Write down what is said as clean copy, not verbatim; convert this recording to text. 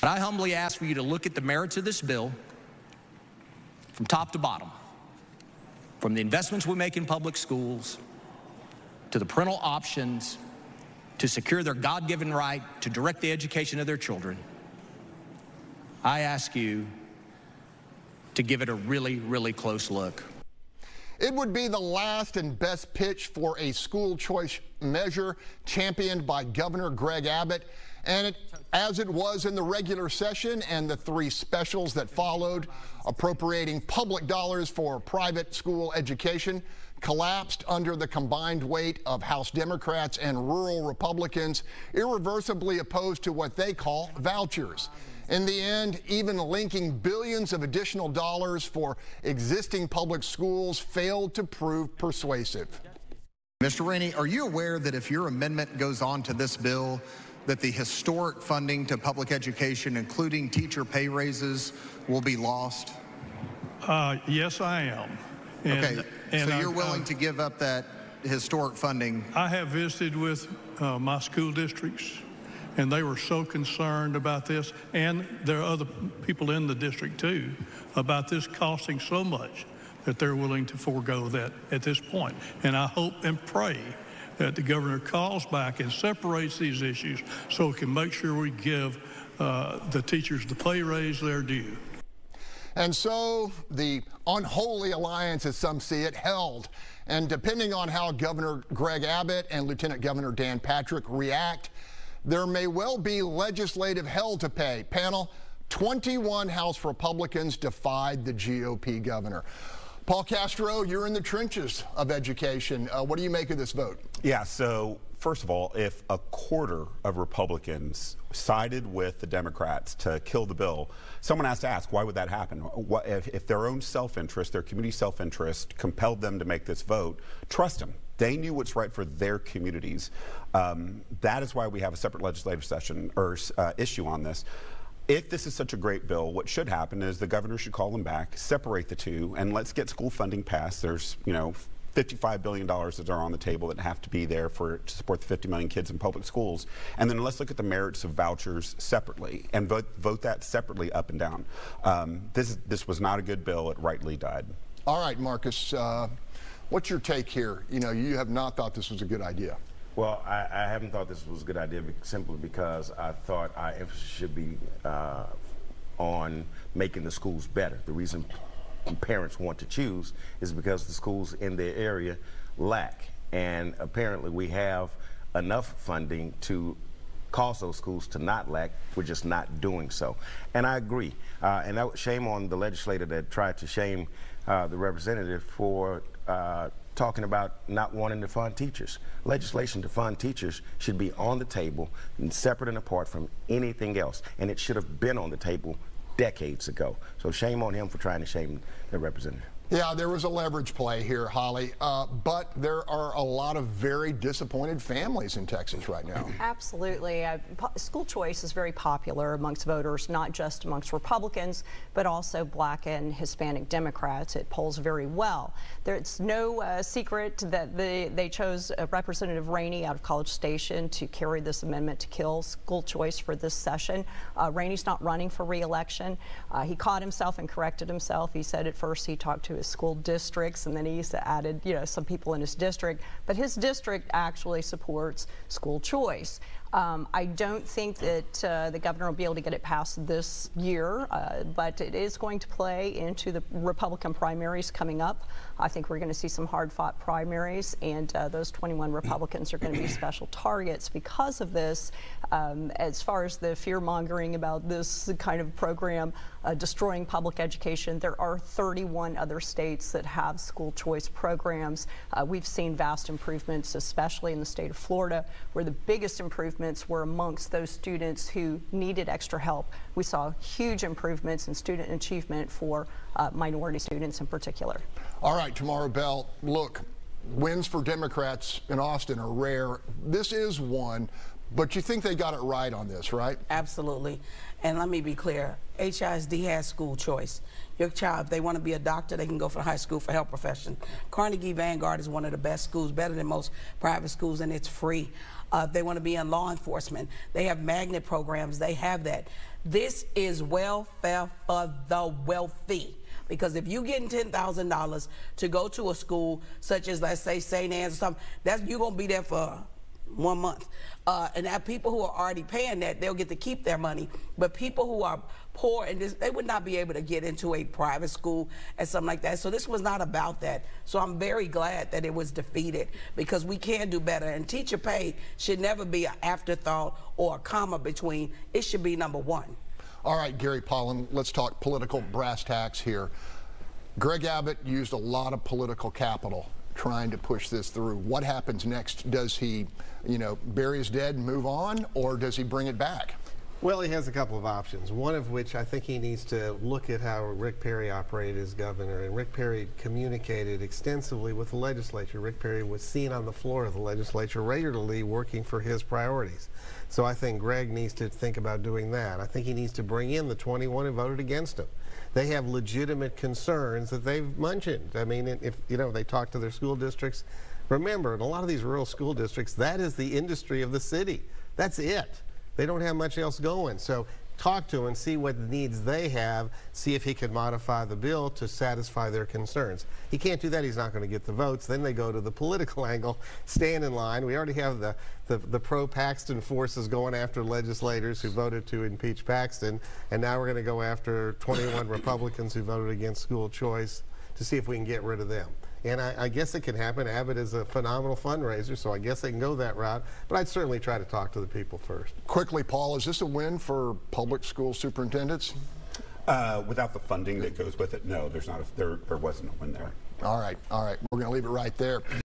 But I humbly ask for you to look at the merits of this bill from top to bottom, from the investments we make in public schools, to the parental options, to secure their God-given right to direct the education of their children. I ask you to give it a really, really close look. It would be the last and best pitch for a school choice measure championed by Governor Greg Abbott. And as it was in the regular session and the 3 specials that followed, appropriating public dollars for private school education collapsed under the combined weight of House Democrats and rural Republicans irreversibly opposed to what they call vouchers. In the end, even linking billions of additional dollars for existing public schools failed to prove persuasive. Mr. Rainey, are you aware that if your amendment goes on to this bill, that the historic funding to public education, including teacher pay raises, will be lost? Yes, I am. Okay, so you're willing to give up that historic funding? I have visited with my school districts, and they were so concerned about this, and there are other people in the district too, about this costing so much that they're willing to forego that at this point. And I hope and pray that the governor calls back and separates these issues so we can make sure we give the teachers the pay raise they're due. And so the unholy alliance, as some see it, held. And depending on how Governor Greg Abbott and Lieutenant Governor Dan Patrick react, there may well be legislative hell to pay. Panel, 21 House Republicans defied the GOP governor. Paul Castro, you're in the trenches of education. What do you make of this vote? Yeah, so first of all, if a quarter of Republicans sided with the Democrats to kill the bill, someone has to ask, why would that happen? What, if their own self-interest, their community self-interest compelled them to make this vote, trust them. They knew what's right for their communities. That is why we have a separate legislative session or issue on this. If this is such a great bill, what should happen is the governor should call them back, separate the two, and let's get school funding passed. There's, $55 billion that are on the table that have to be there to support the 50 million kids in public schools. And then let's look at the merits of vouchers separately and vote that separately up and down. This was not a good bill. It rightly died. All right, Marcus, what's your take here? You have not thought this was a good idea. Well, I haven't thought this was a good idea simply because I thought our emphasis should be on making the schools better. The reason parents want to choose is because the schools in their area lack, and apparently we have enough funding to cause those schools to not lack. We're just not doing so. And I agree. And shame on the legislator that tried to shame the representative for talking about not wanting to fund teachers. Legislation to fund teachers should be on the table and separate and apart from anything else. And it should have been on the table decades ago. So shame on him for trying to shame the representative. Yeah, there was a leverage play here, Holly, but there are a lot of very disappointed families in Texas right now. Absolutely. School choice is very popular amongst voters, not just amongst Republicans, but also Black and Hispanic Democrats. It polls very well. There's no secret that they chose Representative Rainey out of College Station to carry this amendment to kill school choice for this session. Rainey's not running for re-election. He caught himself and corrected himself. He said at first he talked to his school districts, and then he added, some people in his district, but his district actually supports school choice. I don't think that the governor will be able to get it passed this year, but it is going to play into the Republican primaries coming up. I think we're going to see some hard-fought primaries, and those 21 Republicans are going to be special targets because of this. As far as the fear-mongering about this kind of program destroying public education, there are 31 other states that have school choice programs. We've seen vast improvements, especially in the state of Florida, where the biggest improvements were amongst those students who needed extra help. We saw huge improvements in student achievement for minority students in particular. All right, Tamara Bell, look, wins for Democrats in Austin are rare. This is one, But you think they got it right on this, right? Absolutely. And let me be clear, HISD has school choice. Your child, if they want to be a doctor, they can go for high school for health profession. Carnegie Vanguard is one of the best schools, better than most private schools, and it's free. If they want to be in law enforcement, they have magnet programs, they have that. This is welfare for the wealthy. Because if you're getting $10,000 to go to a school such as, let's say, St. Anne's or something, you're going to be there for 1 month. And that people who are already paying that, they'll get to keep their money. But people who are poor, and they would not be able to get into a private school and something like that. So this was not about that. So I'm very glad that it was defeated, because we can do better. And teacher pay should never be an afterthought or a comma between. It should be number one. All right, Gary Pollan, let's talk political brass tacks here. Greg Abbott used a lot of political capital trying to push this through. What happens next? Does he, bury his dead and move on, or does he bring it back? Well, he has a couple of options, one of which I think he needs to look at how Rick Perry operated as governor. And Rick Perry communicated extensively with the legislature. Rick Perry was seen on the floor of the legislature regularly working for his priorities. So I think Greg needs to think about doing that. I think he needs to bring in the 21 who voted against him. They have legitimate concerns that they've mentioned. I mean, if they talk to their school districts, remember, in a lot of these rural school districts, that is the industry of the city. That's it. They don't have much else going. So talk to them and see what needs they have, see if he can modify the bill to satisfy their concerns. He can't do that. He's not going to get the votes. Then they go to the political angle, stand in line. We already have the pro-Paxton forces going after legislators who voted to impeach Paxton, and now we're going to go after 21 Republicans who voted against school choice to see if we can get rid of them. And I guess it can happen. Abbott is a phenomenal fundraiser, so I guess they can go that route. But I'd certainly try to talk to the people first. Quickly, Paul, is this a win for public school superintendents? Without the funding that goes with it, no, there wasn't a win there. All right. We're going to leave it right there.